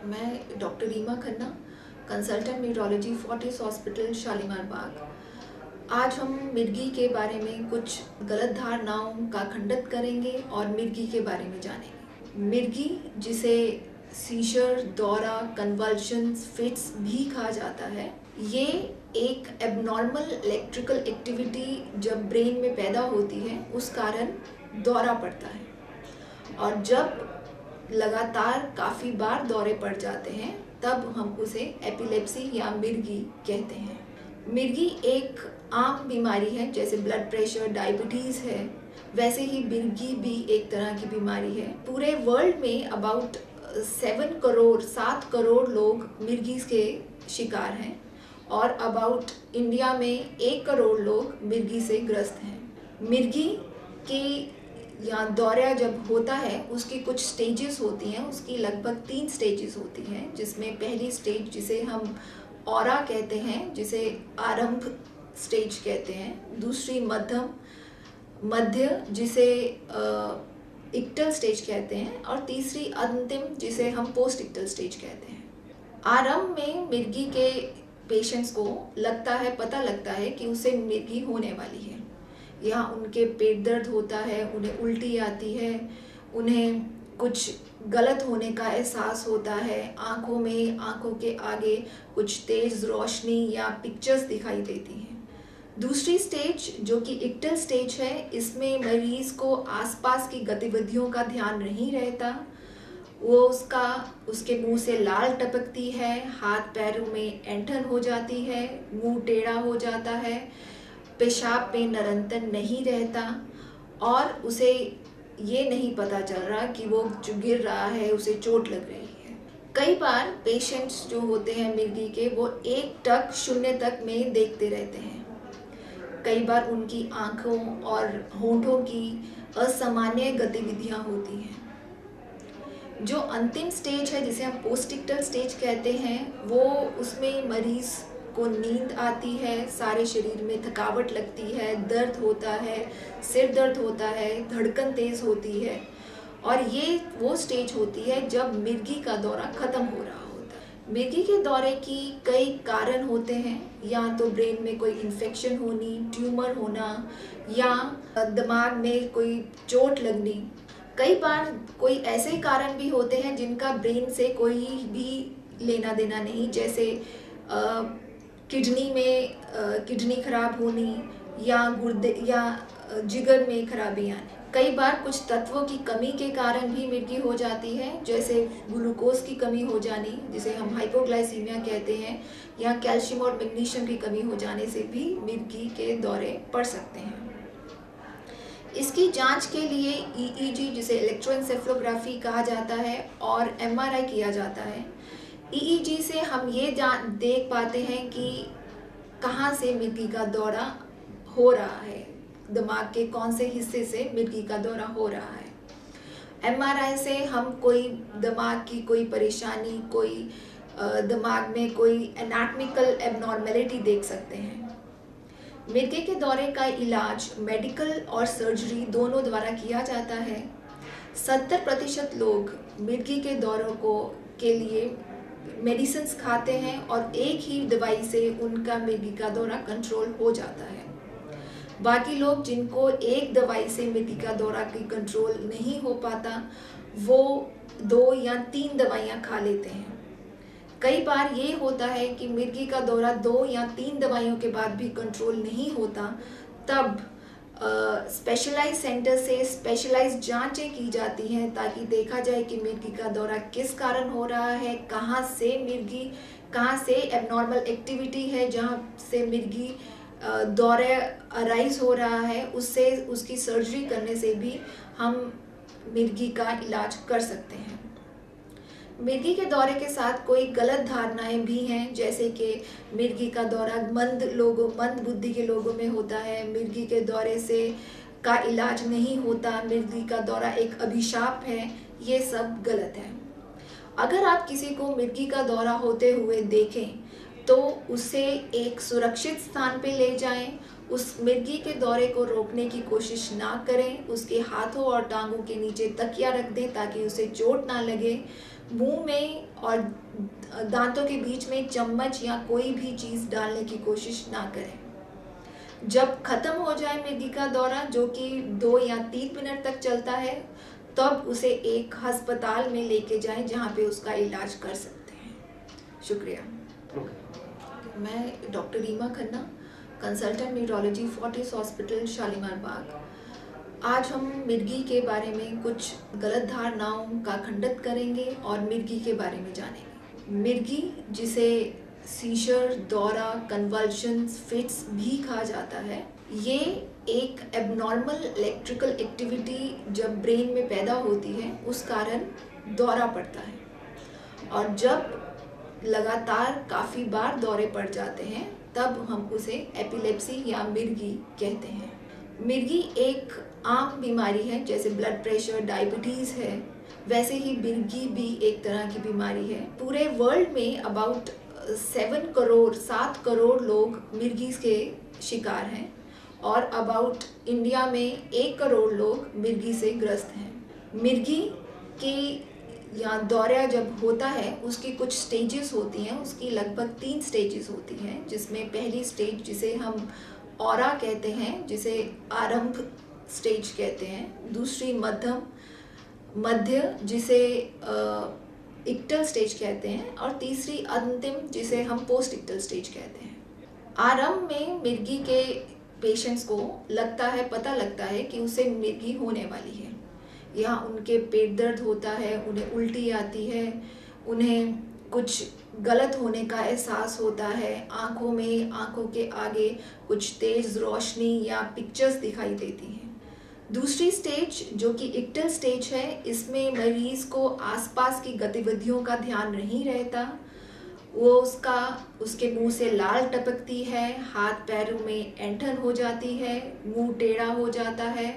मैं doctor Reema Khanna, consultant neurology Fortis hospital Shalimar Bagh. आज हम मिर्गी के बारे में कुछ गलत धारणाओं का खंडन करेंगे और मिर्गी के बारे में जानेंगे। मिर्गी, जिसे सीजर, दौरा, कन्वल्शंस, फिट्स भी कहा जाता है, ये एक एबनॉर्मल इलेक्ट्रिकल एक्टिविटी जब ब्रेन में पैदा होती है उस कारण दौरा पड़ता है, और जब लगातार काफ़ी बार दौरे पड़ जाते हैं तब हम उसे एपिलेप्सी या मिर्गी कहते हैं। मिर्गी एक आम बीमारी है, जैसे ब्लड प्रेशर, डायबिटीज़ है, वैसे ही मिर्गी भी एक तरह की बीमारी है। पूरे वर्ल्ड में अबाउट 7 करोड़ लोग मिर्गी के शिकार हैं और अबाउट इंडिया में 1 करोड़ लोग मिर्गी से ग्रस्त हैं। मिर्गी की या दौरा जब होता है उसकी कुछ स्टेजेस होती हैं, उसकी लगभग 3 स्टेजेस होती हैं, जिसमें पहली स्टेज जिसे हम ऑरा कहते हैं, जिसे आरंभ स्टेज कहते हैं, दूसरी मध्य जिसे इक्टल स्टेज कहते हैं, और तीसरी अंतिम जिसे हम पोस्ट इक्टल स्टेज कहते हैं। आरंभ में मिर्गी के पेशेंट्स को पता लगता है कि उसे मिर्गी होने वाली है। यहाँ उनके पेट दर्द होता है, उन्हें उल्टी आती है, उन्हें कुछ गलत होने का एहसास होता है, आंखों के आगे कुछ तेज रोशनी या पिक्चर्स दिखाई देती हैं। दूसरी स्टेज जो कि इक्टल स्टेज है, इसमें मरीज को आसपास की गतिविधियों का ध्यान नहीं रहता। वो उसके मुंह से लाल टपकती है, हाथ पैरों में ऐंठन हो जाती है, मुंह टेढ़ा हो जाता है, पेशाब में निरंतर नहीं रहता, और उसे ये नहीं पता चल रहा कि वो जो गिर रहा है उसे चोट लग रही है। कई बार पेशेंट्स जो होते हैं मिर्गी के, वो 1 टक 0 तक में देखते रहते हैं। कई बार उनकी आंखों और होंठों की असामान्य गतिविधियां होती हैं। जो अंतिम स्टेज है, जिसे हम पोस्टिक्टल स्टेज कहते हैं, वो उसमें मरीज को नींद आती है, सारे शरीर में थकावट लगती है, दर्द होता है, सिर दर्द होता है, धड़कन तेज होती है, और ये वो स्टेज होती है जब मिर्गी का दौरा खत्म हो रहा होता है। मिर्गी के दौरे की कई कारण होते हैं, या तो ब्रेन में कोई इन्फेक्शन होनी, ट्यूमर होना, या दिमाग में कोई चोट लगनी। कई बार कोई ऐसे कारण भी होते हैं जिनका ब्रेन से कोई भी लेना देना नहीं, जैसे किडनी खराब होनी, या गुर्दे या जिगर में खराबी आनी। कई बार कुछ तत्वों की कमी के कारण भी मिर्गी हो जाती है, जैसे ग्लूकोज की कमी हो जानी, जिसे हम हाइपोग्लाइसीमिया कहते हैं, या कैल्शियम और मैग्नीशियम की कमी हो जाने से भी मिर्गी के दौरे पड़ सकते हैं। इसकी जांच के लिए EEG, जिसे इलेक्ट्रोएन्सेफलोग्राफी कहा जाता है, और MRI किया जाता है। EEG से हम ये देख पाते हैं कि कहाँ से मिर्गी का दौरा हो रहा है, दिमाग के कौन से हिस्से से मिर्गी का दौरा हो रहा है। MRI से हम कोई दिमाग की कोई परेशानी, कोई दिमाग में कोई एनाटॉमिकल एबनॉर्मेलिटी देख सकते हैं। मिर्गी के दौरे का इलाज मेडिकल और सर्जरी दोनों द्वारा किया जाता है। 70% लोग मिर्गी के दौरों के लिए मेडिसिन खाते हैं, और एक ही दवाई से उनका मिर्गी का दौरा कंट्रोल हो जाता है। बाकी लोग जिनको एक दवाई से मिर्गी का दौरा की कंट्रोल नहीं हो पाता, वो 2 या 3 दवाइयाँ खा लेते हैं। कई बार ये होता है कि मिर्गी का दौरा 2 या 3 दवाइयों के बाद भी कंट्रोल नहीं होता, तब स्पेशलाइज सेंटर से स्पेशलाइज जांचें की जाती हैं, ताकि देखा जाए कि मिर्गी का दौरा किस कारण हो रहा है, कहाँ से एबनॉर्मल एक्टिविटी है जहाँ से मिर्गी दौरा अराइज हो रहा है, उससे उसकी सर्जरी करने से भी हम मिर्गी का इलाज कर सकते हैं। मिर्गी के दौरे के साथ कोई गलत धारणाएं भी हैं, जैसे कि मिर्गी का दौरा मंद बुद्धि के लोगों में होता है, मिर्गी के दौरे का इलाज नहीं होता, मिर्गी का दौरा एक अभिशाप है। ये सब गलत है। अगर आप किसी को मिर्गी का दौरा होते हुए देखें तो उसे एक सुरक्षित स्थान पे ले जाएं उस मिर्गी के दौरे को रोकने की कोशिश ना करें। उसके हाथों और टांगों के नीचे तकिया रख दें ताकि उसे चोट ना लगे। मुंह में और दांतों के बीच में चम्मच या कोई भी चीज़ डालने की कोशिश ना करें। जब ख़त्म हो जाए मिर्गी का दौरा, जो कि 2 या 3 मिनट तक चलता है, तब उसे एक अस्पताल में लेके जाएं जहां पे उसका इलाज कर सकते हैं। शुक्रिया। मैं doctor Reema Khanna, consultant neurology, Fortis hospital, Shalimar Bagh. आज हम मिर्गी के बारे में कुछ गलत धारणाओं का खंडन करेंगे और मिर्गी के बारे में जानेंगे। मिर्गी, जिसे सीजर, दौरा, कन्वल्शंस, फिट्स भी कहा जाता है, ये एक एबनॉर्मल इलेक्ट्रिकल एक्टिविटी जब ब्रेन में पैदा होती है उस कारण दौरा पड़ता है, और जब लगातार काफ़ी बार दौरे पड़ जाते हैं तब हम उसे एपिलेप्सी या मिर्गी कहते हैं। मिर्गी एक आम बीमारी है, जैसे ब्लड प्रेशर, डायबिटीज़ है, वैसे ही मिर्गी भी एक तरह की बीमारी है। पूरे वर्ल्ड में अबाउट 7 करोड़ लोग मिर्गी के शिकार हैं और अबाउट इंडिया में 1 करोड़ लोग मिर्गी से ग्रस्त हैं। मिर्गी के या दौरा जब होता है उसकी कुछ स्टेजेस होती हैं। उसकी लगभग 3 स्टेजेस होती हैं, जिसमें पहली स्टेज जिसे हम ऑरा कहते हैं, जिसे आरंभ स्टेज कहते हैं, दूसरी मध्य जिसे इक्टल स्टेज कहते हैं, और तीसरी अंतिम जिसे हम पोस्ट इक्टल स्टेज कहते हैं। आरंभ में मिर्गी के पेशेंट्स को पता लगता है कि उसे मिर्गी होने वाली है। यहाँ उनके पेट दर्द होता है, उन्हें उल्टी आती है, उन्हें कुछ गलत होने का एहसास होता है, आँखों के आगे कुछ तेज़ रोशनी या पिक्चर्स दिखाई देती हैं। दूसरी स्टेज जो कि इक्टल स्टेज है, इसमें मरीज़ को आसपास की गतिविधियों का ध्यान नहीं रहता। उसके मुंह से लाल टपकती है, हाथ पैरों में ऐंठन हो जाती है, मुंह टेढ़ा हो जाता है,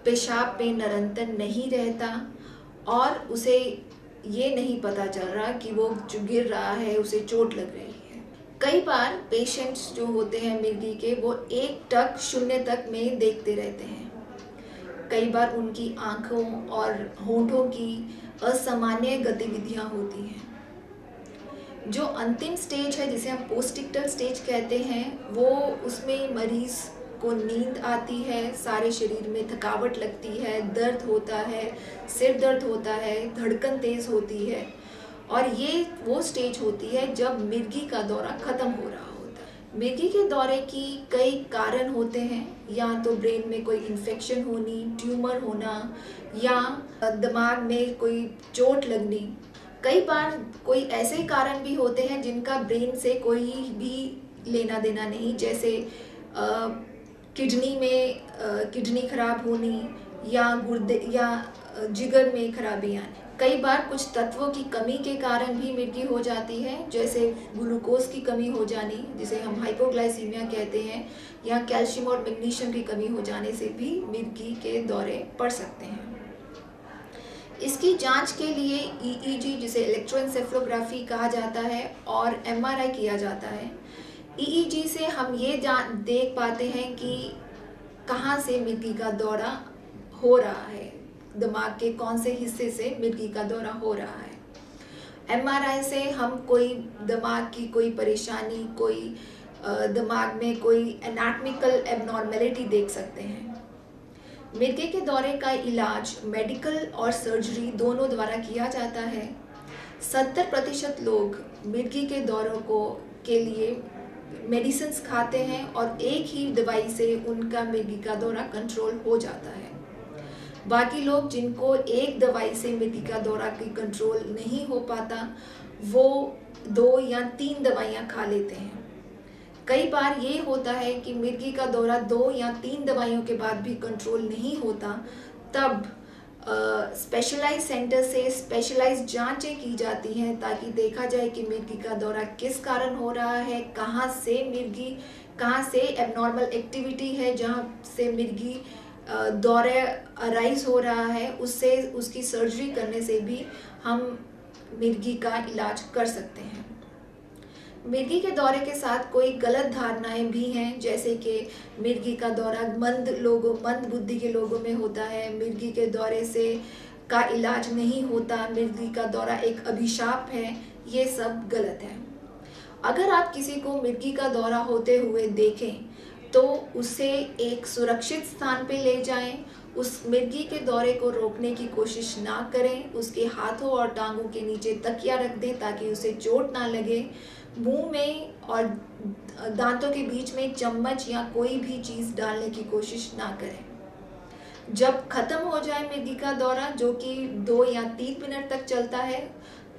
पेशाब में निरंतर नहीं रहता, और उसे ये नहीं पता चल रहा कि वो जो गिर रहा है उसे चोट लग रही है। कई बार पेशेंट्स जो होते हैं मिर्गी के, वो 1 टक 0 तक में देखते रहते हैं। कई बार उनकी आँखों और होंठों की असामान्य गतिविधियाँ होती हैं। जो अंतिम स्टेज है, जिसे हम पोस्टिक्टल स्टेज कहते हैं, वो उसमें मरीज़ को नींद आती है, सारे शरीर में थकावट लगती है, दर्द होता है, सिर दर्द होता है, धड़कन तेज़ होती है, और ये वो स्टेज होती है जब मिर्गी का दौरा ख़त्म हो रहा होता है। मिर्गी के दौरे की कई कारण होते हैं, या तो ब्रेन में कोई इन्फेक्शन होनी, ट्यूमर होना, या दिमाग में कोई चोट लगनी। कई बार कोई ऐसे कारण भी होते हैं जिनका ब्रेन से कोई भी लेना देना नहीं, जैसे किडनी खराब होनी, या गुर्दे या जिगर में खराबी आनी। कई बार कुछ तत्वों की कमी के कारण भी मिर्गी हो जाती है, जैसे ग्लूकोज की कमी हो जानी, जिसे हम हाइपोग्लाइसीमिया कहते हैं, या कैल्शियम और मैग्नीशियम की कमी हो जाने से भी मिर्गी के दौरे पड़ सकते हैं। इसकी जांच के लिए EEG, जिसे इलेक्ट्रोएन्सेफलोग्राफी कहा जाता है, और MRI किया जाता है। EEG से हम ये देख पाते हैं कि कहाँ से मिर्गी का दौरा हो रहा है, दिमाग के कौन से हिस्से से मिर्गी का दौरा हो रहा है। MRI से हम कोई दिमाग की कोई परेशानी, कोई दिमाग में कोई एनाटॉमिकल एबनॉर्मेलिटी देख सकते हैं। मिर्गी के दौरे का इलाज मेडिकल और सर्जरी दोनों द्वारा किया जाता है। 70% लोग मिर्गी के दौरों के लिए मेडिसिन्स खाते हैं और एक ही दवाई से उनका मिर्गी का दौरा कंट्रोल हो जाता है। बाकी लोग जिनको एक दवाई से मिर्गी का दौरा की कंट्रोल नहीं हो पाता, वो 2 या 3 दवाइयाँ खा लेते हैं। कई बार ये होता है कि मिर्गी का दौरा 2 या 3 दवाइयों के बाद भी कंट्रोल नहीं होता, तब स्पेशलाइज सेंटर से स्पेशलाइज जांचें की जाती हैं ताकि देखा जाए कि मिर्गी का दौरा किस कारण हो रहा है, कहाँ से एबनॉर्मल एक्टिविटी है जहाँ से मिर्गी दौरे अराइज हो रहा है, उसकी सर्जरी करने से भी हम मिर्गी का इलाज कर सकते हैं। मिर्गी के दौरे के साथ कोई गलत धारणाएं भी हैं, जैसे कि मिर्गी का दौरा मंद बुद्धि के लोगों में होता है, मिर्गी के दौरे से का इलाज नहीं होता, मिर्गी का दौरा एक अभिशाप है। ये सब गलत है। अगर आप किसी को मिर्गी का दौरा होते हुए देखें तो उसे एक सुरक्षित स्थान पे ले जाएं। उस मिर्गी के दौरे को रोकने की कोशिश ना करें। उसके हाथों और टांगों के नीचे तकिया रख दें ताकि उसे चोट ना लगे। मुंह में और दांतों के बीच में चम्मच या कोई भी चीज़ डालने की कोशिश ना करें। जब खत्म हो जाए मिर्गी का दौरा, जो कि 2 या 3 मिनट तक चलता है,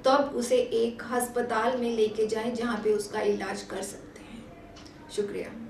तब उसे एक अस्पताल में लेके जाएं जहां पे उसका इलाज कर सकते हैं। शुक्रिया।